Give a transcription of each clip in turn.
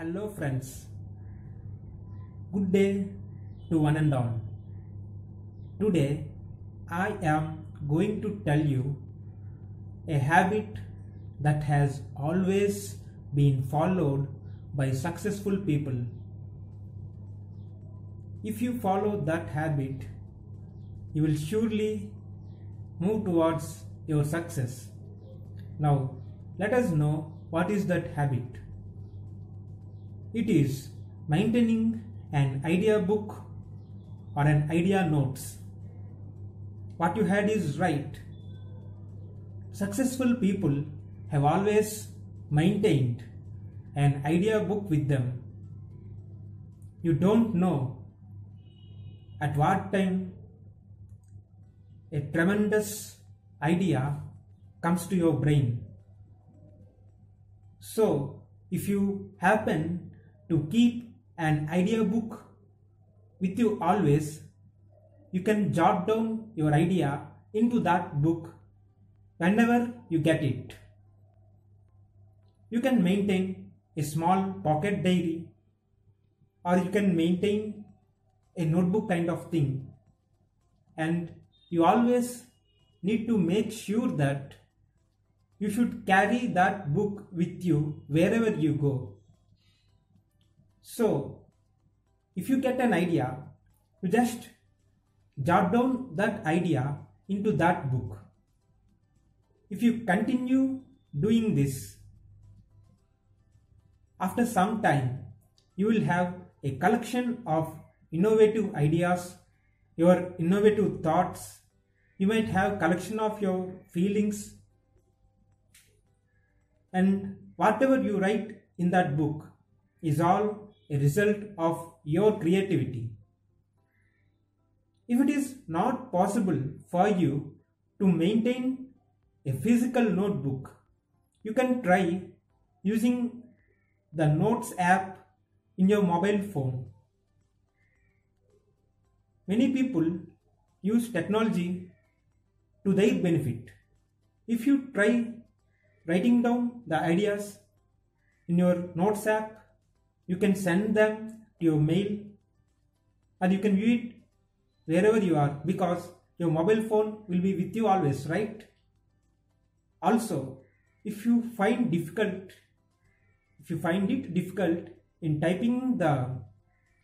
Hello friends, good day to one and all. Today I am going to tell you a habit that has always been followed by successful people. If you follow that habit, you will surely move towards your success. Now let us know what is that habit. It is maintaining an idea book or an idea notes. What you had is right. Successful people have always maintained an idea book with them. You don't know at what time a tremendous idea comes to your brain. So if you happen to keep an idea book with you always, you can jot down your idea into that book whenever you get it. You can maintain a small pocket diary, or you can maintain a notebook kind of thing, and you always need to make sure that you should carry that book with you wherever you go. So if you get an idea, you just jot down that idea into that book. If you continue doing this, after some time you will have a collection of innovative ideas, your innovative thoughts. You might have collection of your feelings, and whatever you write in that book is all a result of your creativity. If it is not possible for you to maintain a physical notebook, you can try using the Notes app in your mobile phone. Many people use technology to their benefit. If you try writing down the ideas in your Notes app, you can send them to your mail, or you can view it wherever you are, because your mobile phone will be with you always, right? Also, if you find it difficult in typing the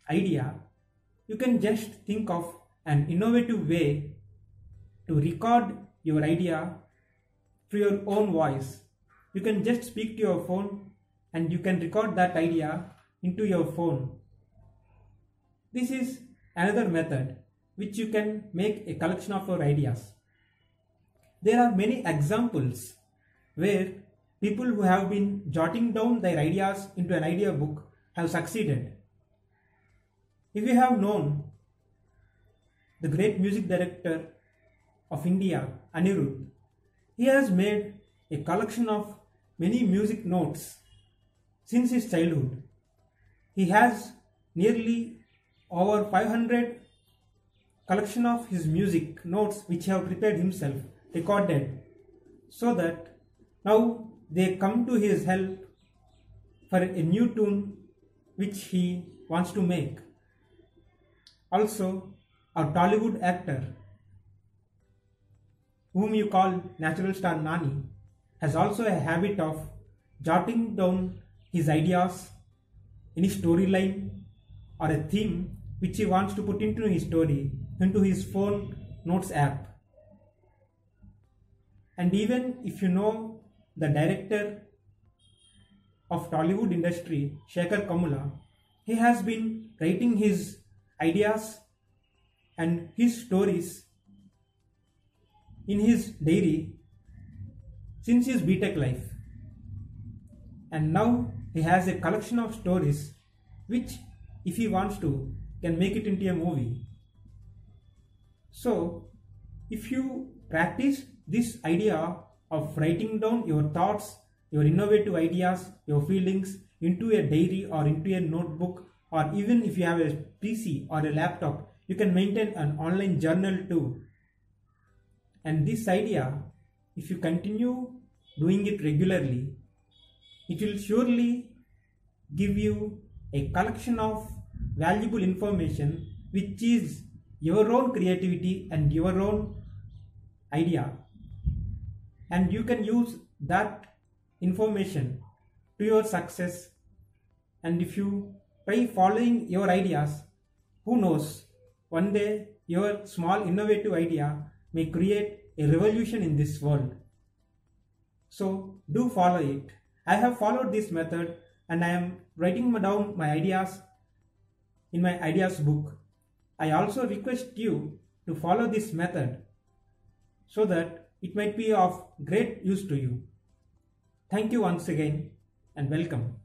idea, you can just think of an innovative way to record your idea through your own voice. You can just speak to your phone and you can record that idea into your phone. This is another method which you can make a collection of your ideas. There are many examples where people who have been jotting down their ideas into an idea book have succeeded. If you have known the great music director of India, Anirudh, he has made a collection of many music notes since his childhood. He has nearly over 500 collection of his music notes which he have prepared himself, recorded, so that now they come to his help for a new tune which he wants to make. Also, a Tollywood actor whom you call natural star Nani has also a habit of jotting down his ideas, any storyline or a theme which he wants to put into his story into his phone Notes app. And even if you know the director of Tollywood industry, Shekhar Kamula, he has been writing his ideas and his stories in his diary since his BTech life. And now he has a collection of stories which, if he wants to, can make it into a movie. So if you practice this idea of writing down your thoughts, your innovative ideas, your feelings into a diary or into a notebook, or even if you have a PC or a laptop, you can maintain an online journal too. And this idea, if you continue doing it regularly, it will surely give you a collection of valuable information which is your own creativity and your own idea, and you can use that information to your success. And if you try following your ideas, who knows, one day your small innovative idea may create a revolution in this world. So do follow it. I have followed this method and I am writing down my ideas in my ideas book. I also request you to follow this method so that it might be of great use to you. Thank you once again and welcome.